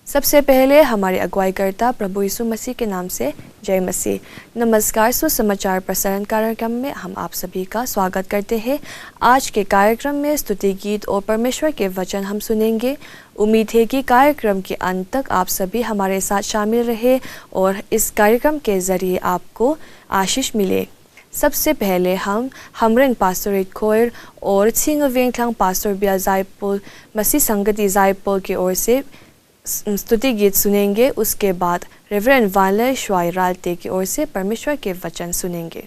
सबसे पहले हमारे अगुवाईकर्ता प्रभु यीशु मसीह के नाम से जय मसीह। नमस्कार, सुसमाचार प्रसारण कार्यक्रम में हम आप सभी का स्वागत करते हैं। आज के कार्यक्रम में स्तुति गीत और परमेश्वर के वचन हम सुनेंगे। उम्मीद है कि कार्यक्रम के अंत तक आप सभी हमारे साथ शामिल रहे और इस कार्यक्रम के ज़रिए आपको आशीष मिले। सबसे पहले हम हमरन पास्टोरेट खोयर और छिंगवेंगथांग पास्टर बिया जायपुल मसीह संगति जायपुल की ओर से स्तुति गीत सुनेंगे। उसके बाद रेवरेंड वाले श्वाई रालते की ओर से परमेश्वर के वचन सुनेंगे।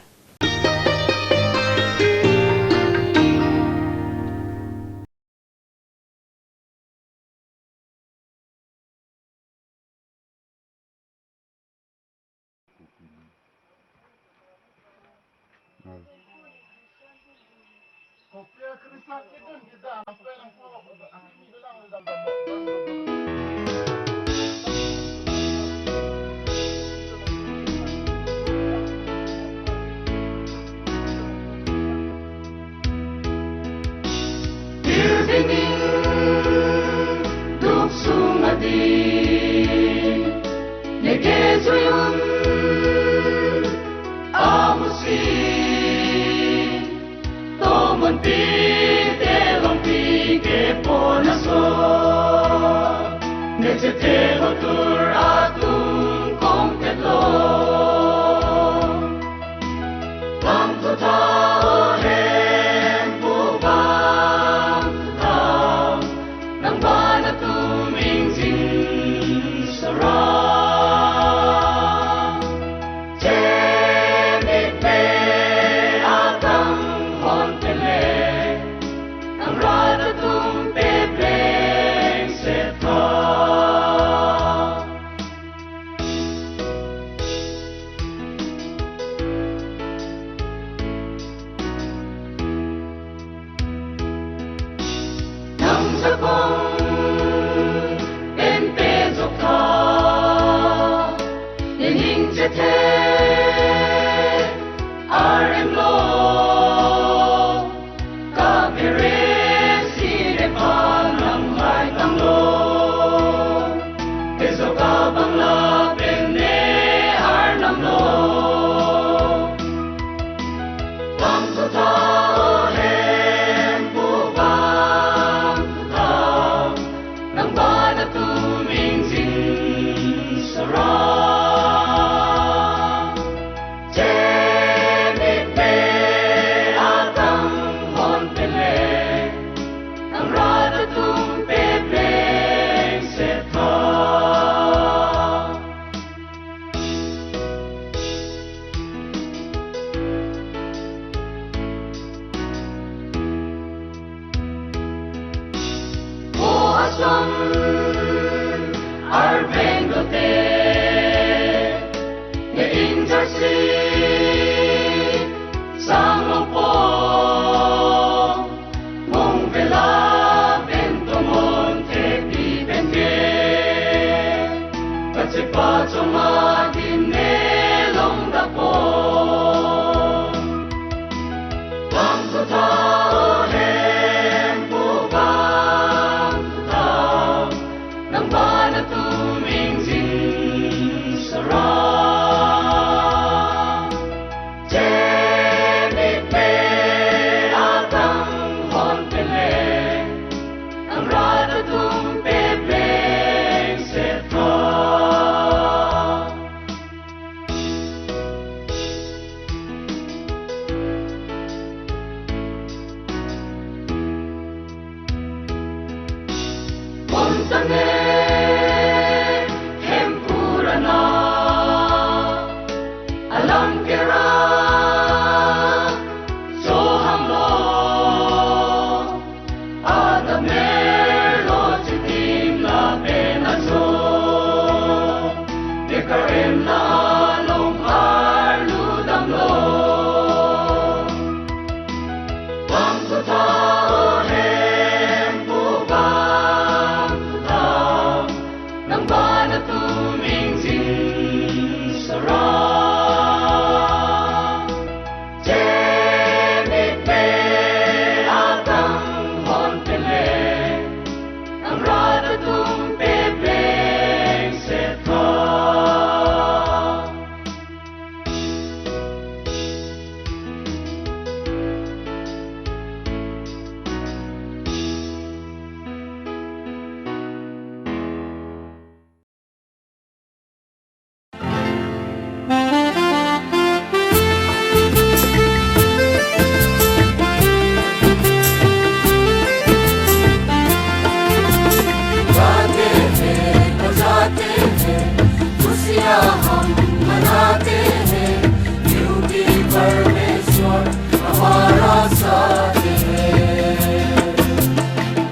हमारा साथ है,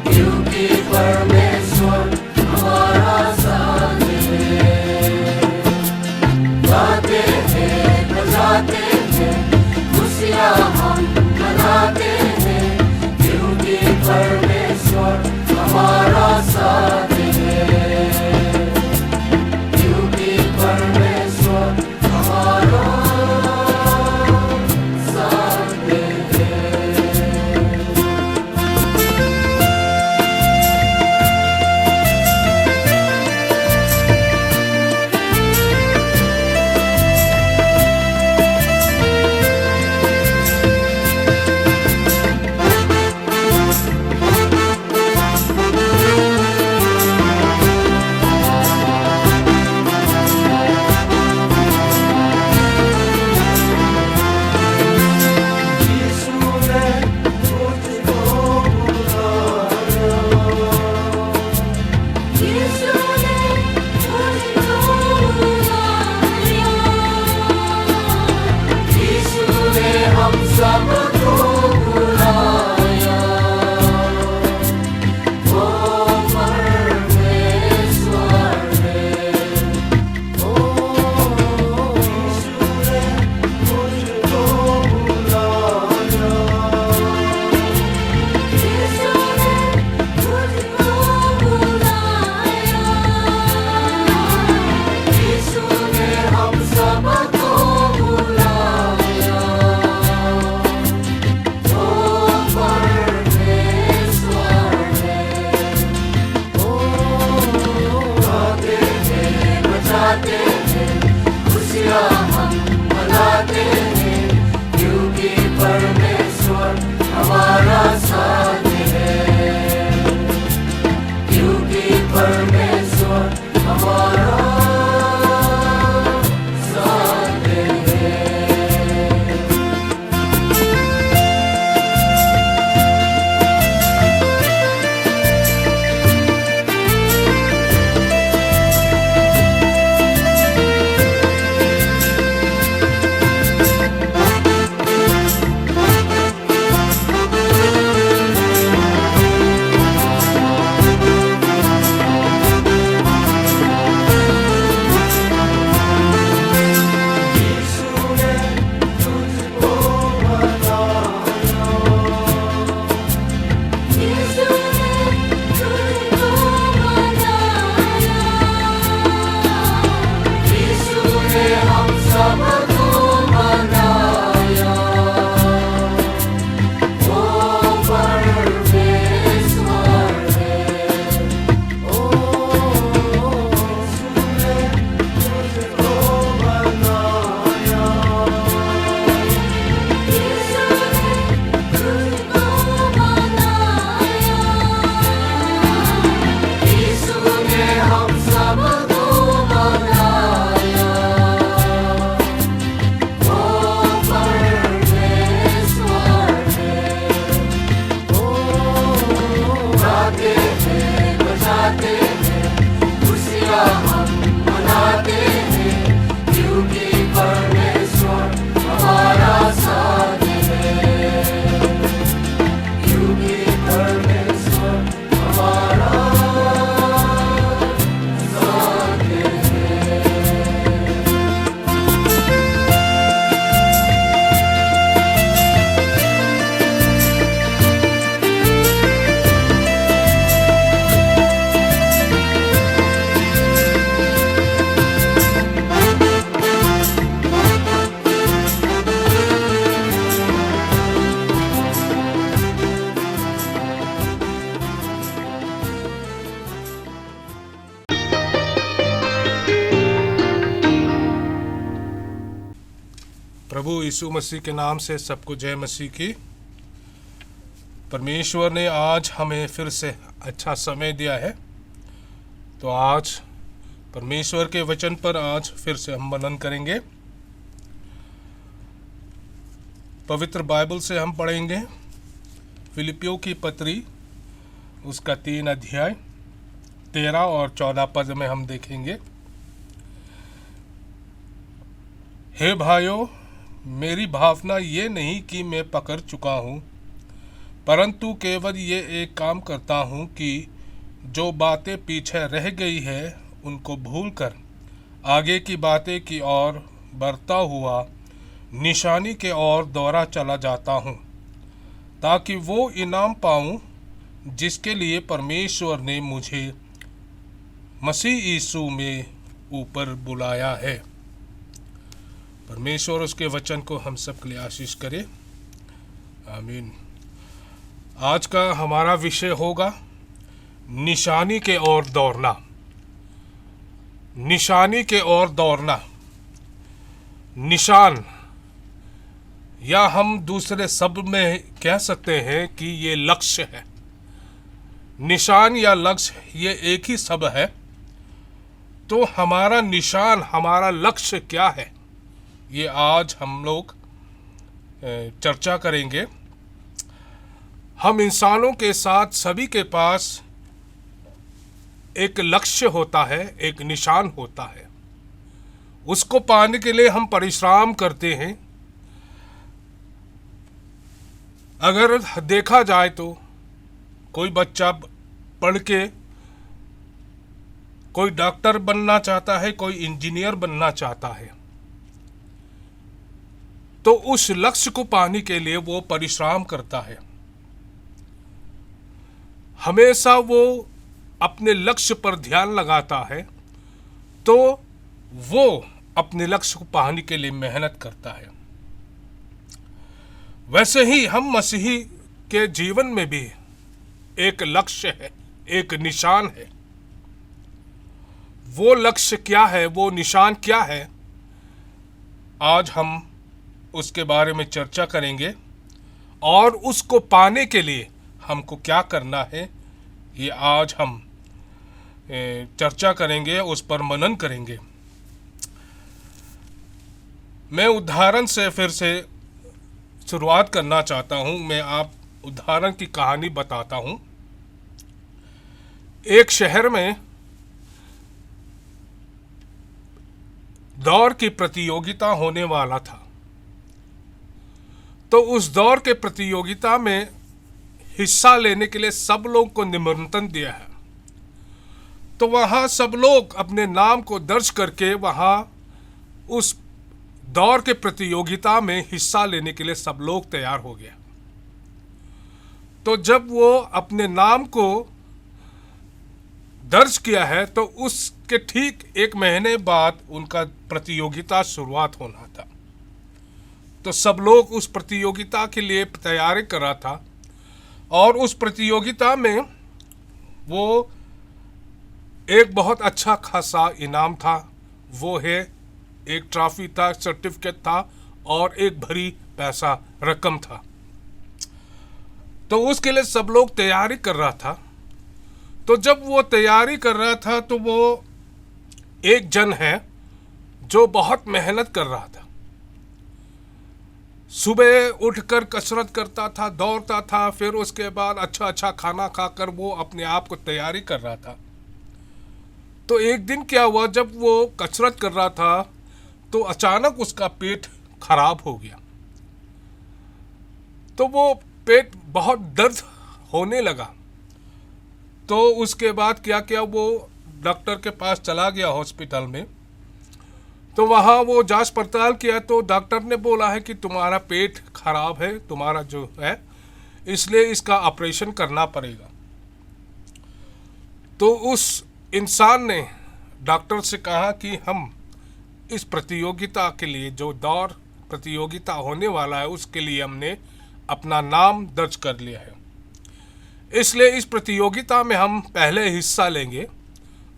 क्योंकि परमेश्वर हमारा साथ है। गाते हैं बजाते हैं खुशियाँ हम मनाते हैं, क्योंकि परमेश्वर हमारा साथ है, क्योंकि परमेश्वर हमारा साथ है। प्रभु यीशु मसीह के नाम से सबको जय मसीह की। परमेश्वर ने आज हमें फिर से अच्छा समय दिया है, तो आज परमेश्वर के वचन पर आज फिर से हम मनन करेंगे। पवित्र बाइबल से हम पढ़ेंगे फिलिपियों की पत्री, उसका 3 अध्याय 13 और 14 पद में हम देखेंगे। हे भाइयों, मेरी भावना ये नहीं कि मैं पकड़ चुका हूँ, परंतु केवल ये एक काम करता हूँ कि जो बातें पीछे रह गई है उनको भूलकर आगे की बातें की ओर बढ़ता हुआ निशानी के ओर दौड़ा चला जाता हूँ, ताकि वो इनाम पाऊँ जिसके लिए परमेश्वर ने मुझे मसीह यीशु में ऊपर बुलाया है। परमेश्वर उसके वचन को हम सब के लिए आशीष करे, आमीन। आज का हमारा विषय होगा निशानी के ओर दौड़ना। निशानी के ओर दौड़ना, निशान, या हम दूसरे शब्द में कह सकते हैं कि ये लक्ष्य है। निशान या लक्ष्य ये एक ही शब्द है। तो हमारा निशान, हमारा लक्ष्य क्या है, ये आज हम लोग चर्चा करेंगे। हम इंसानों के साथ सभी के पास एक लक्ष्य होता है, एक निशान होता है। उसको पाने के लिए हम परिश्रम करते हैं। अगर देखा जाए तो कोई बच्चा पढ़ के कोई डॉक्टर बनना चाहता है, कोई इंजीनियर बनना चाहता है, तो उस लक्ष्य को पाने के लिए वो परिश्रम करता है। हमेशा वो अपने लक्ष्य पर ध्यान लगाता है, तो वो अपने लक्ष्य को पाने के लिए मेहनत करता है। वैसे ही हम मसीही के जीवन में भी एक लक्ष्य है, एक निशान है। वो लक्ष्य क्या है, वो निशान क्या है, आज हम उसके बारे में चर्चा करेंगे और उसको पाने के लिए हमको क्या करना है, ये आज हम चर्चा करेंगे, उस पर मनन करेंगे। मैं उदाहरण से फिर से शुरुआत करना चाहता हूं। मैं आप उदाहरण की कहानी बताता हूं। एक शहर में दौड़ की प्रतियोगिता होने वाला था। तो उस दौड़ के प्रतियोगिता में हिस्सा लेने के लिए सब लोग को निमंत्रण दिया है। तो वहाँ सब लोग अपने नाम को दर्ज करके वहाँ उस दौड़ के प्रतियोगिता में हिस्सा लेने के लिए सब लोग तैयार हो गया। तो जब वो अपने नाम को दर्ज किया है, तो उसके ठीक 1 महीने बाद उनका प्रतियोगिता शुरुआत होना था। तो सब लोग उस प्रतियोगिता के लिए तैयारी कर रहा था और उस प्रतियोगिता में वो एक बहुत अच्छा खासा इनाम था। वो है एक ट्रॉफी था, सर्टिफिकेट था और एक भरी पैसा रकम था। तो उसके लिए सब लोग तैयारी कर रहा था। तो जब वो तैयारी कर रहा था तो वो एक जन है जो बहुत मेहनत कर रहा था। सुबह उठकर कसरत करता था, दौड़ता था, फिर उसके बाद अच्छा खाना खाकर वो अपने आप को तैयारी कर रहा था। तो एक दिन क्या हुआ, जब वो कसरत कर रहा था तो अचानक उसका पेट खराब हो गया। तो वो पेट बहुत दर्द होने लगा। तो उसके बाद क्या किया, वो डॉक्टर के पास चला गया हॉस्पिटल में। तो वहाँ वो जांच पड़ताल किया तो डॉक्टर ने बोला है कि तुम्हारा पेट खराब है, तुम्हारा जो है, इसलिए इसका ऑपरेशन करना पड़ेगा। तो उस इंसान ने डॉक्टर से कहा कि हम इस प्रतियोगिता के लिए, जो दौड़ प्रतियोगिता होने वाला है, उसके लिए हमने अपना नाम दर्ज कर लिया है, इसलिए इस प्रतियोगिता में हम पहले हिस्सा लेंगे,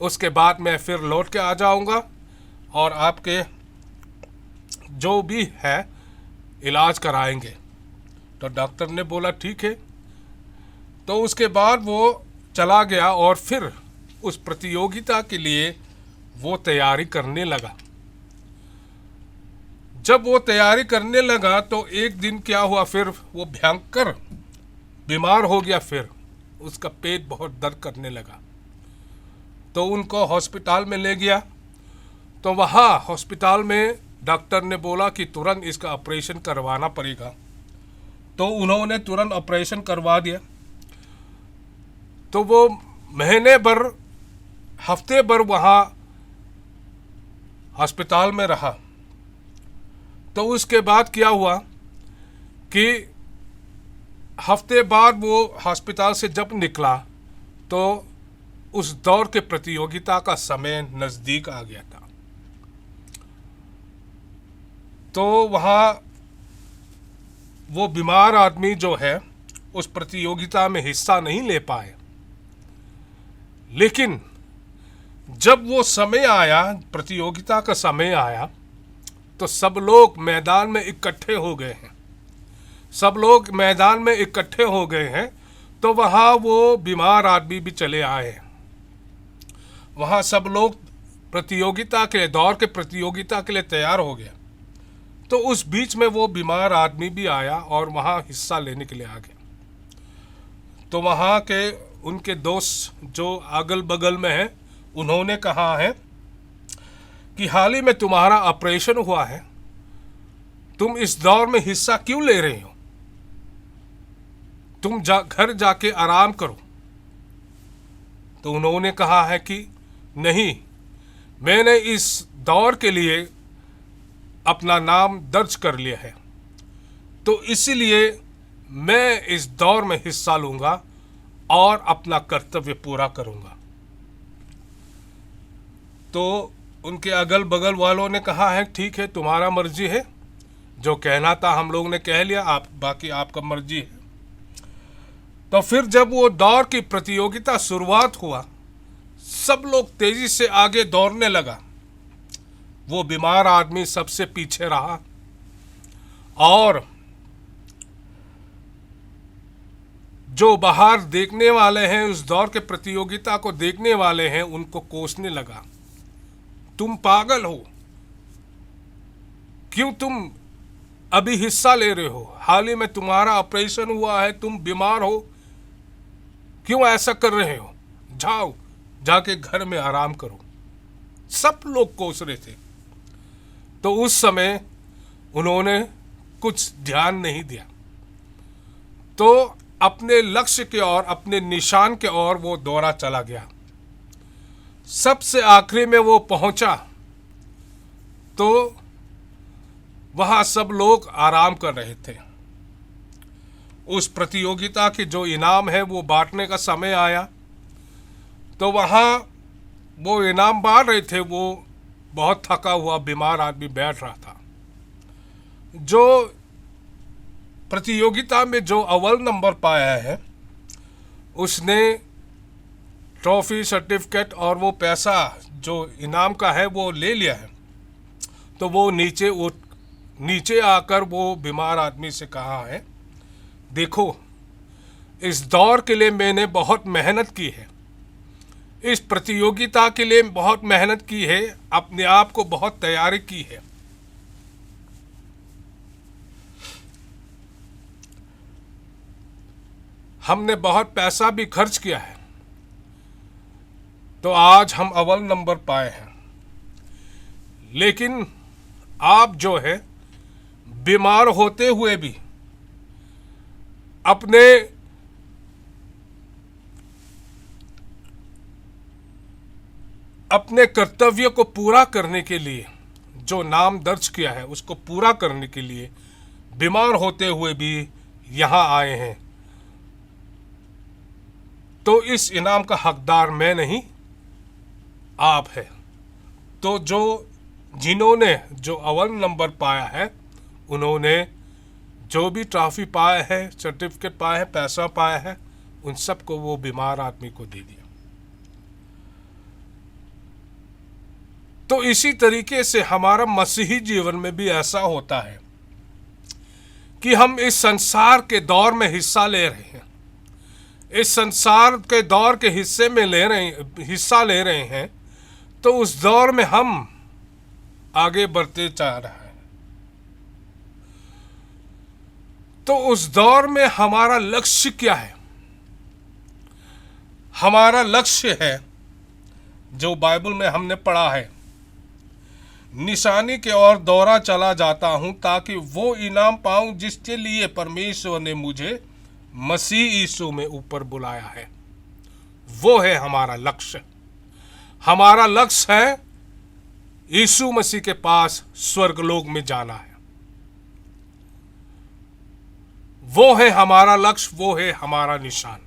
उसके बाद मैं फिर लौट के आ जाऊंगा और आपके जो भी है इलाज कराएंगे। तो डॉक्टर ने बोला ठीक है। तो उसके बाद वो चला गया और फिर उस प्रतियोगिता के लिए वो तैयारी करने लगा। जब वो तैयारी करने लगा तो एक दिन क्या हुआ, फिर वो भयंकर बीमार हो गया। फिर उसका पेट बहुत दर्द करने लगा। तो उनको हॉस्पिटल में ले गया। तो वहाँ हॉस्पिटल में डॉक्टर ने बोला कि तुरंत इसका ऑपरेशन करवाना पड़ेगा। तो उन्होंने तुरंत ऑपरेशन करवा दिया। तो वो महीने भर, हफ्ते भर वहाँ अस्पताल में रहा। तो उसके बाद क्या हुआ कि हफ्ते बाद वो अस्पताल से जब निकला तो उस दौड़ के प्रतियोगिता का समय नज़दीक आ गया था। तो वहाँ वो बीमार आदमी जो है उस प्रतियोगिता में हिस्सा नहीं ले पाए। लेकिन जब वो समय आया, प्रतियोगिता का समय आया, तो सब लोग मैदान में इकट्ठे हो गए हैं। सब लोग मैदान में इकट्ठे हो गए हैं। तो वहाँ वो बीमार आदमी भी चले आए हैं। वहाँ सब लोग प्रतियोगिता के लिए, दौड़ के प्रतियोगिता के लिए तैयार हो गए। तो उस बीच में वो बीमार आदमी भी आया और वहाँ हिस्सा लेने के लिए आ गया। तो वहाँ के उनके दोस्त जो अगल बगल में हैं, उन्होंने कहा है कि हाल ही में तुम्हारा ऑपरेशन हुआ है, तुम इस दौर में हिस्सा क्यों ले रहे हो? तुम घर जाके आराम करो। तो उन्होंने कहा है कि नहीं, मैंने इस दौर के लिए अपना नाम दर्ज कर लिया है, तो इसीलिए मैं इस दौर में हिस्सा लूंगा और अपना कर्तव्य पूरा करूंगा। तो उनके अगल बगल वालों ने कहा है ठीक है, तुम्हारा मर्जी है, जो कहना था हम लोग ने कह लिया, आप बाकी आपका मर्जी है। तो फिर जब वो दौड़ की प्रतियोगिता शुरुआत हुआ, सब लोग तेजी से आगे दौड़ने लगा। वो बीमार आदमी सबसे पीछे रहा और जो बाहर देखने वाले हैं, उस दौड़ के प्रतियोगिता को देखने वाले हैं, उनको कोसने लगा, तुम पागल हो, क्यों तुम अभी हिस्सा ले रहे हो? हाल ही में तुम्हारा ऑपरेशन हुआ है, तुम बीमार हो, क्यों ऐसा कर रहे हो? जाओ, जाके घर में आराम करो। सब लोग कोस रहे थे। तो उस समय उन्होंने कुछ ध्यान नहीं दिया। तो अपने लक्ष्य के ओर, अपने निशान के ओर वो दौड़ा चला गया। सबसे आखिरी में वो पहुंचा तो वहां सब लोग आराम कर रहे थे। उस प्रतियोगिता के जो इनाम है वो बांटने का समय आया। तो वहां वो इनाम बांट रहे थे, वो बहुत थका हुआ बीमार आदमी बैठ रहा था। जो प्रतियोगिता में जो अव्वल नंबर पाया है, उसने ट्रॉफी, सर्टिफिकेट और वो पैसा जो इनाम का है वो ले लिया है। तो वो नीचे आकर वो बीमार आदमी से कहा है, देखो, इस दौर के लिए मैंने बहुत मेहनत की है, इस प्रतियोगिता के लिए बहुत मेहनत की है, अपने आप को बहुत तैयारी की है। हमने बहुत पैसा भी खर्च किया है, तो आज हम अव्वल नंबर पाए हैं। लेकिन आप जो है बीमार होते हुए भी अपने कर्तव्य को पूरा करने के लिए, जो नाम दर्ज किया है उसको पूरा करने के लिए बीमार होते हुए भी यहाँ आए हैं। तो इस इनाम का हकदार मैं नहीं, आप है। तो जिन्होंने जो अव्वल नंबर पाया है, उन्होंने जो भी ट्रॉफी पाया है, सर्टिफिकेट पाया है, पैसा पाया है, उन सबको वो बीमार आदमी को दे दिया। तो इसी तरीके से हमारा मसीही जीवन में भी ऐसा होता है कि हम इस संसार के दौर में हिस्सा ले रहे हैं, इस संसार के दौर के हिस्सा ले रहे हैं। तो उस दौर में हम आगे बढ़ते जा रहे हैं। तो उस दौर में हमारा लक्ष्य क्या है? हमारा लक्ष्य है, जो बाइबल में हमने पढ़ा है निशानी के ओर दौड़ा चला जाता हूं ताकि वो इनाम पाऊं जिसके लिए परमेश्वर ने मुझे मसीह यीशु में ऊपर बुलाया है। वो है हमारा लक्ष्य। हमारा लक्ष्य है यीशु मसीह के पास स्वर्गलोक में जाना है। वो है हमारा लक्ष्य, वो है हमारा निशान।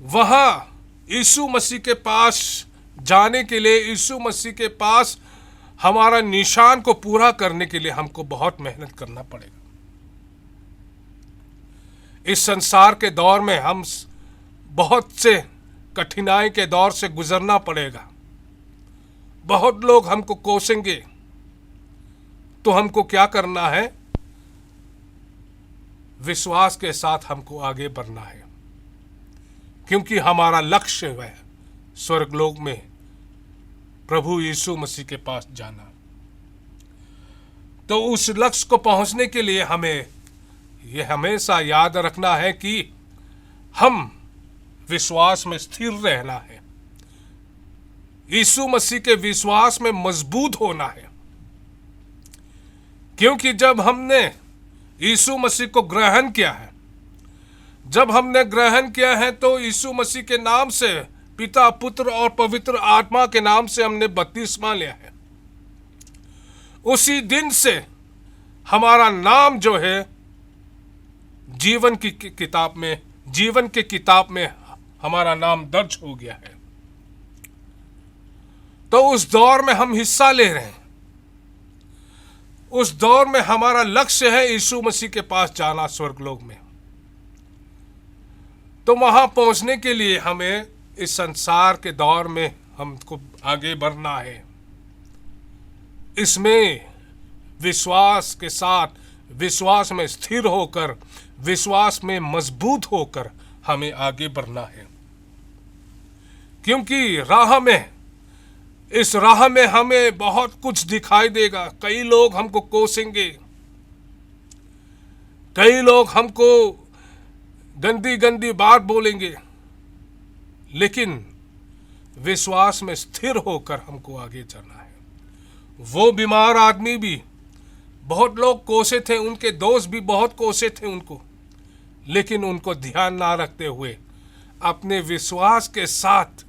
वहां यीशु मसीह के पास जाने के लिए, यीशु मसीह के पास हमारा निशान को पूरा करने के लिए हमको बहुत मेहनत करना पड़ेगा। इस संसार के दौर में हम बहुत से कठिनाई के दौर से गुजरना पड़ेगा। बहुत लोग हमको कोसेंगे, तो हमको क्या करना है? विश्वास के साथ हमको आगे बढ़ना है, क्योंकि हमारा लक्ष्य है स्वर्गलोक में प्रभु यीशु मसीह के पास जाना। तो उस लक्ष्य को पहुंचने के लिए हमें यह हमेशा याद रखना है कि हम विश्वास में स्थिर रहना है, यीशु मसीह के विश्वास में मजबूत होना है। क्योंकि जब हमने यीशु मसीह को ग्रहण किया है, जब हमने ग्रहण किया है, तो यीशु मसीह के नाम से, पिता, पुत्र और पवित्र आत्मा के नाम से हमने बपतिस्मा लिया है। उसी दिन से हमारा नाम जो है जीवन की किताब में हमारा नाम दर्ज हो गया है। तो उस दौर में हम हिस्सा ले रहे हैं। उस दौर में हमारा लक्ष्य है यीशु मसीह के पास जाना स्वर्गलोक में। तो वहां पहुंचने के लिए हमें इस संसार के दौर में हमको आगे बढ़ना है। इसमें विश्वास के साथ, विश्वास में स्थिर होकर, विश्वास में मजबूत होकर हमें आगे बढ़ना है। क्योंकि इस राह में हमें बहुत कुछ दिखाई देगा। कई लोग हमको कोसेंगे, कई लोग हमको गंदी गंदी बात बोलेंगे, लेकिन विश्वास में स्थिर होकर हमको आगे चलना है। वो बीमार आदमी भी, बहुत लोग कोसे थे, उनके दोस्त भी बहुत कोसे थे उनको, लेकिन उनको ध्यान ना रखते हुए अपने विश्वास के साथ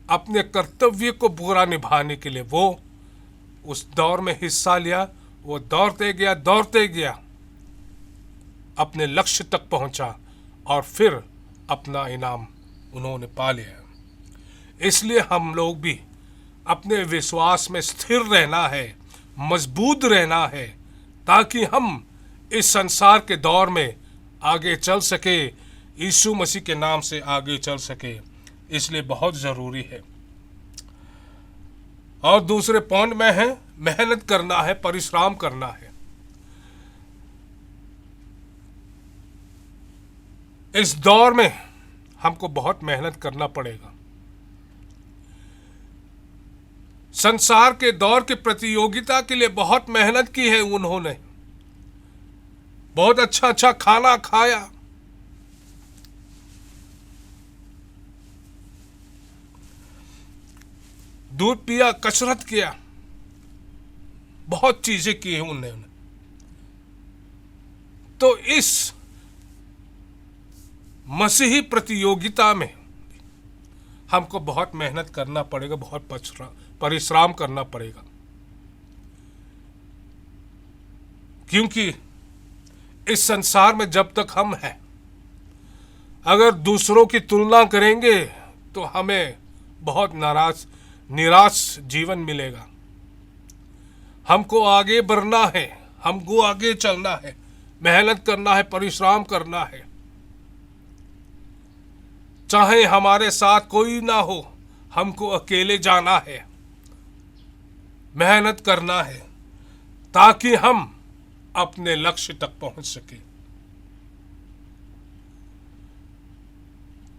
अपने कर्तव्य को पूरा निभाने के लिए वो उस दौर में हिस्सा लिया। वो दौड़ते गया, अपने लक्ष्य तक पहुंचा और फिर अपना इनाम उन्होंने पा लिया। इसलिए हम लोग भी अपने विश्वास में स्थिर रहना है, मजबूत रहना है, ताकि हम इस संसार के दौर में आगे चल सके, यीशु मसीह के नाम से आगे चल सके। इसलिए बहुत ज़रूरी है। और दूसरे पॉइंट में है मेहनत करना है, परिश्रम करना है। इस दौर में हमको बहुत मेहनत करना पड़ेगा। संसार के दौर की प्रतियोगिता के लिए बहुत मेहनत की है उन्होंने, बहुत अच्छा खाना खाया, दूध पिया, कसरत किया, बहुत चीजें की हैं उन्होंने। तो इस मसीही प्रतियोगिता में हमको बहुत मेहनत करना पड़ेगा, बहुत परिश्रम करना पड़ेगा। क्योंकि इस संसार में जब तक हम हैं, अगर दूसरों की तुलना करेंगे तो हमें बहुत निराश जीवन मिलेगा। हमको आगे बढ़ना है, हमको आगे चलना है, मेहनत करना है, परिश्रम करना है। चाहे हमारे साथ कोई ना हो, हमको अकेले जाना है, मेहनत करना है, ताकि हम अपने लक्ष्य तक पहुंच सके।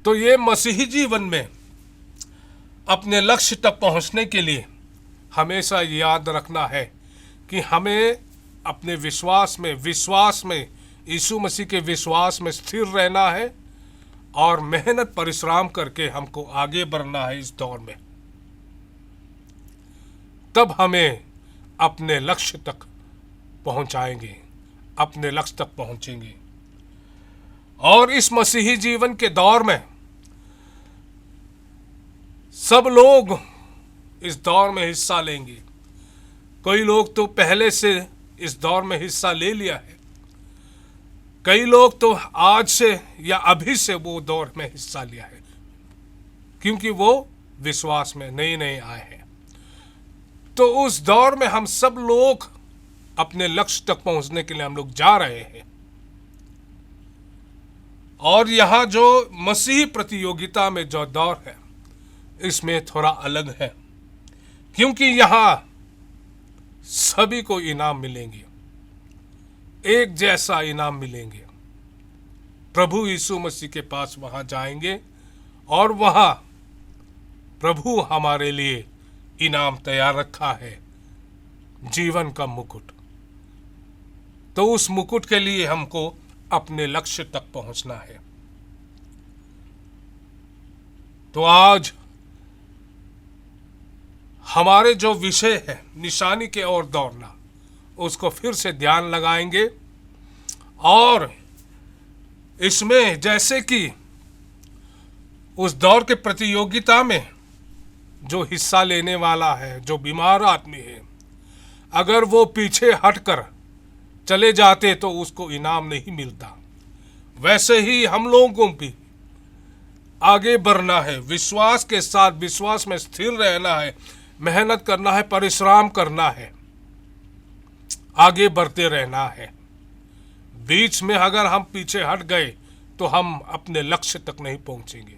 तो ये मसीही जीवन में अपने लक्ष्य तक पहुंचने के लिए हमेशा याद रखना है कि हमें अपने विश्वास में यीशु मसीह के विश्वास में स्थिर रहना है और मेहनत परिश्रम करके हमको आगे बढ़ना है इस दौर में। तब हमें अपने लक्ष्य तक पहुंचाएंगे, अपने लक्ष्य तक पहुंचेंगे। और इस मसीही जीवन के दौर में सब लोग इस दौर में हिस्सा लेंगे। कई लोग तो पहले से इस दौर में हिस्सा ले लिया है, कई लोग तो आज से या अभी से वो दौर में हिस्सा लिया है, क्योंकि वो विश्वास में नए नए आए हैं। तो उस दौर में हम सब लोग अपने लक्ष्य तक पहुंचने के लिए हम लोग जा रहे हैं। और यहाँ जो मसीही प्रतियोगिता में जो दौर है, इसमें थोड़ा अलग है, क्योंकि यहाँ सभी को इनाम मिलेंगे, एक जैसा इनाम मिलेंगे। प्रभु यीशु मसीह के पास वहां जाएंगे और वहां प्रभु हमारे लिए इनाम तैयार रखा है, जीवन का मुकुट। तो उस मुकुट के लिए हमको अपने लक्ष्य तक पहुंचना है। तो आज हमारे जो विषय है निशानी के ओर दौड़ना, उसको फिर से ध्यान लगाएंगे। और इसमें जैसे कि उस दौर के प्रतियोगिता में जो हिस्सा लेने वाला है, जो बीमार आदमी है, अगर वो पीछे हटकर चले जाते तो उसको इनाम नहीं मिलता। वैसे ही हम लोगों को भी आगे बढ़ना है, विश्वास के साथ, विश्वास में स्थिर रहना है, मेहनत करना है, परिश्रम करना है, आगे बढ़ते रहना है। बीच में अगर हम पीछे हट गए तो हम अपने लक्ष्य तक नहीं पहुंचेंगे।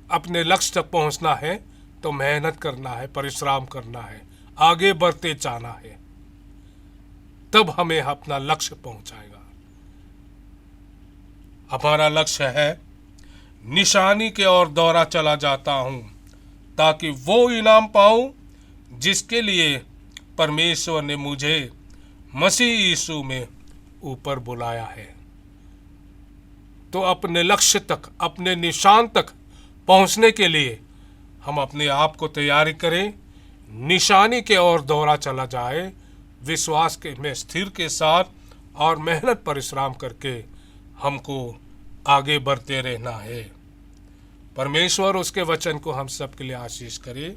अपने लक्ष्य तक पहुंचना है तो मेहनत करना है, परिश्रम करना है, आगे बढ़ते जाना है, तब हमें अपना लक्ष्य पहुंचाएगा। हमारा लक्ष्य है, निशानी के ओर दौड़ा चला जाता हूं ताकि वो इनाम पाऊं जिसके लिए परमेश्वर ने मुझे मसीह यीशु में ऊपर बुलाया है। तो अपने लक्ष्य तक, अपने निशान तक पहुंचने के लिए हम अपने आप को तैयारी करें, निशानी के ओर दौड़ा चला जाए, विश्वास के में स्थिर के साथ और मेहनत परिश्रम करके हमको आगे बढ़ते रहना है। परमेश्वर उसके वचन को हम सब के लिए आशीष करे।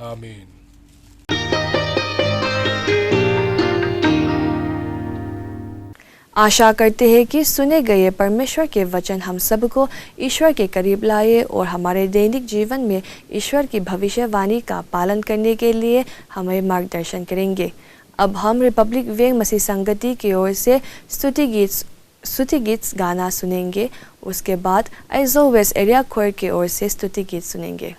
आमीन। आशा करते हैं कि सुने गए परमेश्वर के वचन हम सबको ईश्वर के करीब लाए और हमारे दैनिक जीवन में ईश्वर की भविष्यवाणी का पालन करने के लिए हमें मार्गदर्शन करेंगे। अब हम रिपब्लिक वे मसीह संगति की ओर से स्तुति गीत गाना सुनेंगे। उसके बाद आइजो वेस्ट एरिया खोर की ओर से स्तुति गीत सुनेंगे।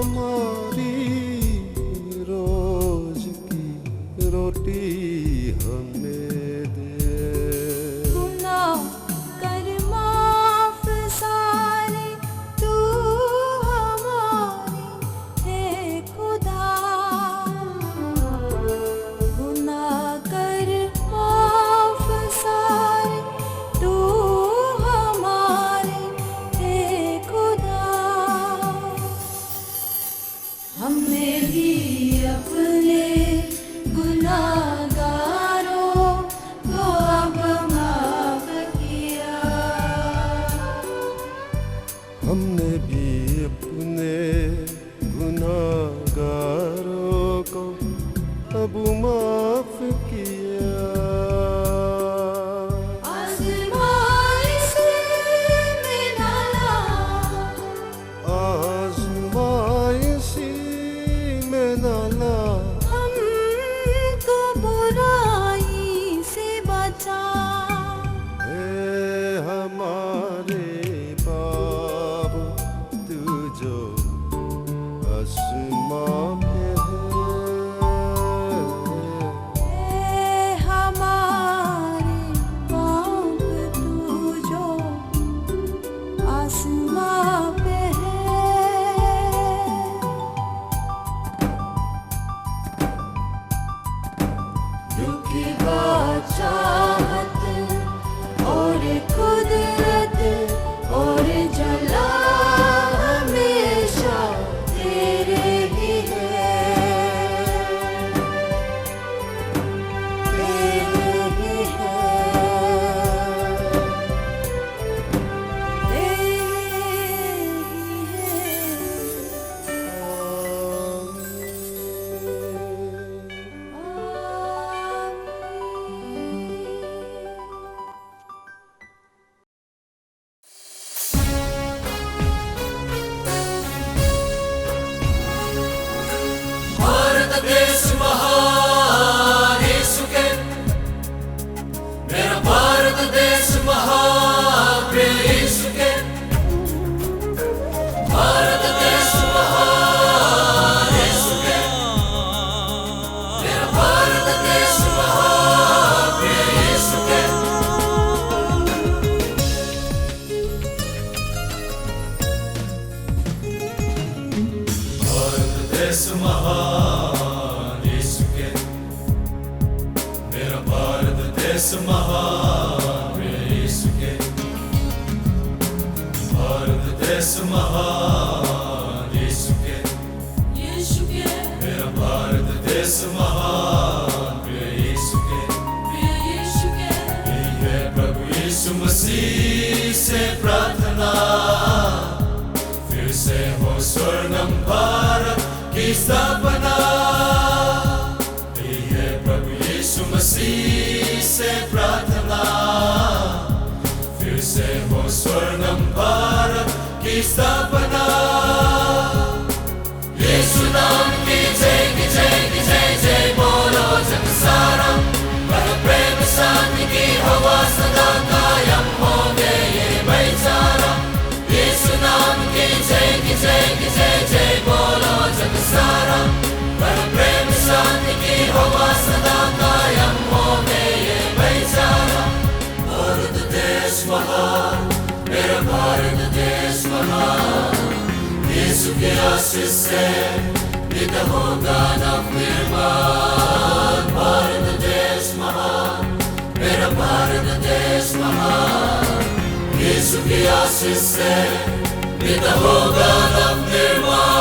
हमारी रोज की रोटी हमें दे। गुनाह कर माफ सारे तू हमारी है खुदा। गुनाह कर माफ सारे तू हमारे है खुदा। हमने भी अपने गुनाहगारों को अब माफ किया। हमने भी अपने गुनाहगारों को अब माफ किया। आज़माइश में न ला, आज़माइशी में न ला, हमको बुराई से बचा। हे हमारे बाप तू जो आसमां में है। ए हमारे बाप तू जो आसमां पे है। दुखी बादशाहत और कुदरत और जला हमेशा तेरे ही है। तेरे ही है। तेरे ही भारत देश महान यीशु के, मेरा भारत देश महान प्रिय यीशु के। भारत देश महान यीशु के, मेरा भारत देश महान प्रिय यीशु के। भारत देश महान यीशु के, मेरा भारत देश महान प्रिय यीशु के। भारत देश महान यीशु के, यीशु के मेरा भारत देश महान प्रिय यीशु के। प्रिय यीशु के यही है प्रभु यीशु मसीह से प्रार्थना, फिर से हो स्वर्णम भारत की स्थापना। यही है प्रभु यीशु मसीह से प्रार्थना, फिर से हो स्वर्णम भारत की स्थापना। यीशु नाम की जय की जय की जय जय बोलो जग सारा। पर प्रेम शांति की हवा सदा कायम हो गए ये भाईचारा। यीशु नाम की जय की जय की जय जय बोलो जग सारा। पर प्रेम शांति की हवा सदा कायम हो गए ये भाईचारा। भारत देश महान, मेरा भारत देश महान, यीशु के आशीष से नित होगा नवनिर्माण। भारत देश महान, मेरा भारत देश महान, यीशु की आशीष से नित होगा नवनिर्माण।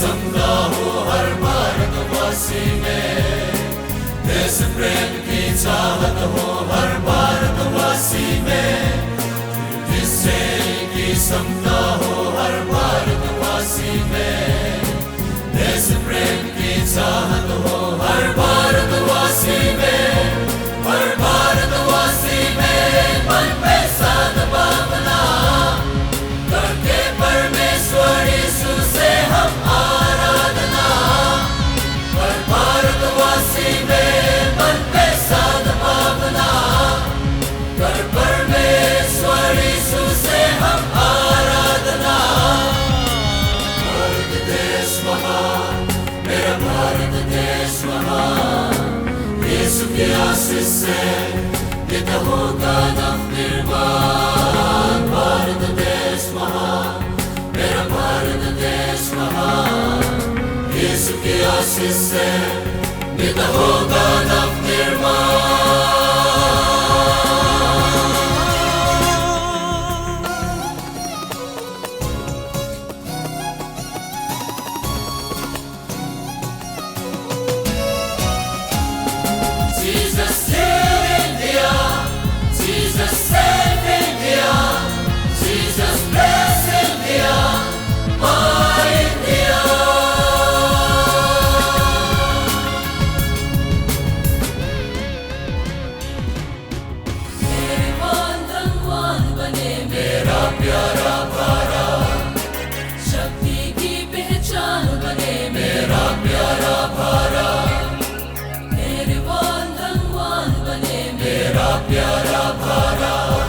समता हो हर भारतवासी में, देश प्रेम की चाहत हो हर भारतवासी में, निश्चय की समता हो हर भारतवासी में, देश प्रेम की चाहत हो हर भारतवासी में, हर भारतवासी में मन पे सद्भावना करके परमेश्वर यीशु से हम आराधना, हर भारतवासी में मन पे सद्भावना कर परमेश्वर यीशु से हम आराधना। भारत देश महान, मेरा भारत देश महान, यीशु की आशीष से नित होगा नवनिर्माण। भारत देश महान, मेरा भारत देश महान, यीशु की आशीष से नित होगा Navnirman. Jesus heal India, Jesus save India, Jesus bless India, my India. मेरे धनवान बने मेरा प्यारा भारत, शक्ति की पहचान बने मेरा प्यारा भारत, मेरे धनवान बने मेरा प्यारा भारत,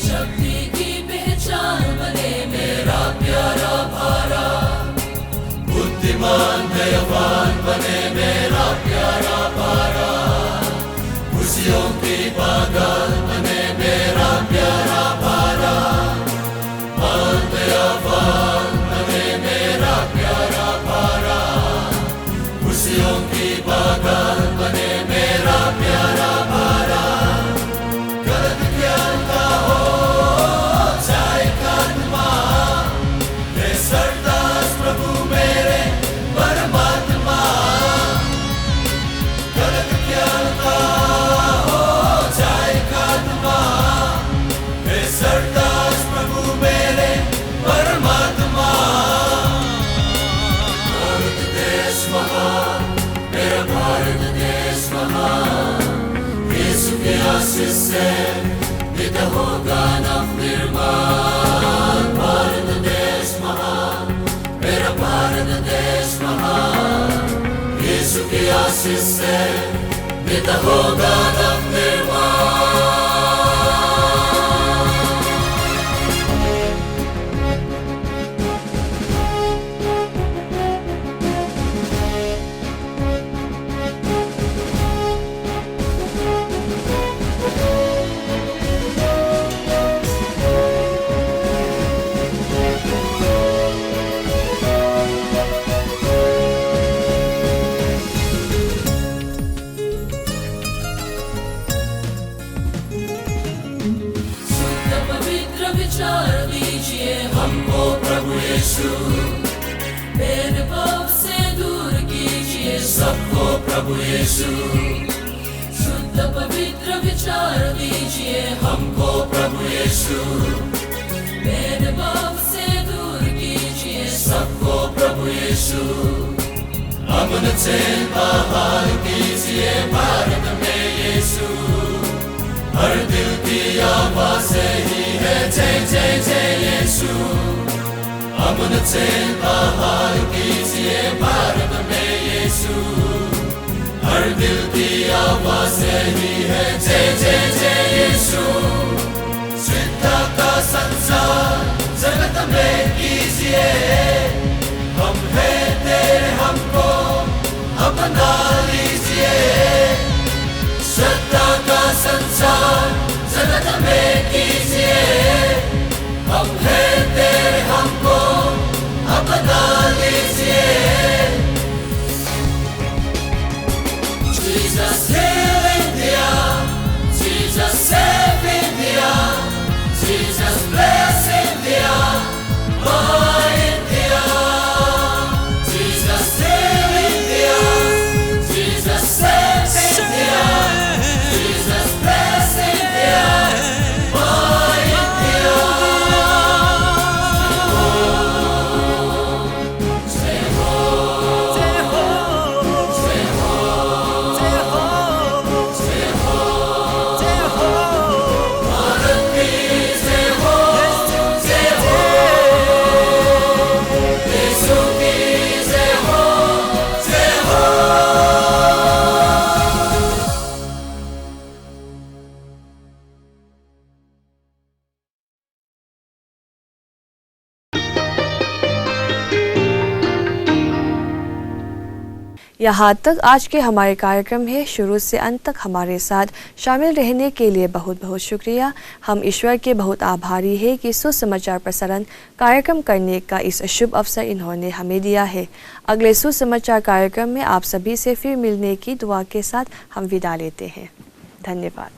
शक्ति की पहचान बने मेरा प्यारा भारत, बुद्धिमान दयावान बने मेरा प्यारा भारत, खुशियों की बादल बने मेरा प्यारा भारत, मान दयावान बने मेरा प्यारा भारत, खुशियों की बादल बने मेरा प्यारा भारत, गलत ज्ञान का हो जाए खात्मा, हे सरदास प्रभु मेरे परमात्मा, गलत ज्ञान का हो जाए खात्मा, हे सरदास प्रभु मेरे परमात्मा। भारत देश महान, मेरा भारत देश महान, यीशु की आशीष से नित होगा नवनिर्माण। भारत देश महान, मेरा भारत देश महान, यीशु की आशीष से नित होगा नवनिर्माण। शुद्ध पवित्र विचार दीजिए हमको प्रभु यीशु, भेदभाव से दूर कीजिए सबको प्रभु यीशु, शुद्ध पवित्र विचार दीजिए हमको प्रभु यीशु, भेदभाव से दूर कीजिए सबको प्रभु यीशु, अमन चैन बहाल कीजिए भारत में यीशु, हर दिल की आवाज़ ही है जय जय जय यीशु, अमन चैन बहाल कीजिए भारत में यीशु, हर दिल की आवाज़ ही है जय जय जय यीशु, श्रद्धा का संचार जगत में कीजिए, हम हैं तेरे हमको अपना लीजिए, श्रद्धा का संचार जगत में कीजिए, हम हैं तेरे हमको अपना लीजिए। Jesus heal India, Jesus save India, Jesus bless India, my India, यहाँ तक आज के हमारे कार्यक्रम है। शुरू से अंत तक हमारे साथ शामिल रहने के लिए बहुत बहुत शुक्रिया। हम ईश्वर के बहुत आभारी हैं कि सुसमाचार प्रसारण कार्यक्रम करने का इस शुभ अवसर इन्होंने हमें दिया है। अगले सुसमाचार कार्यक्रम में आप सभी से फिर मिलने की दुआ के साथ हम विदा लेते हैं। धन्यवाद।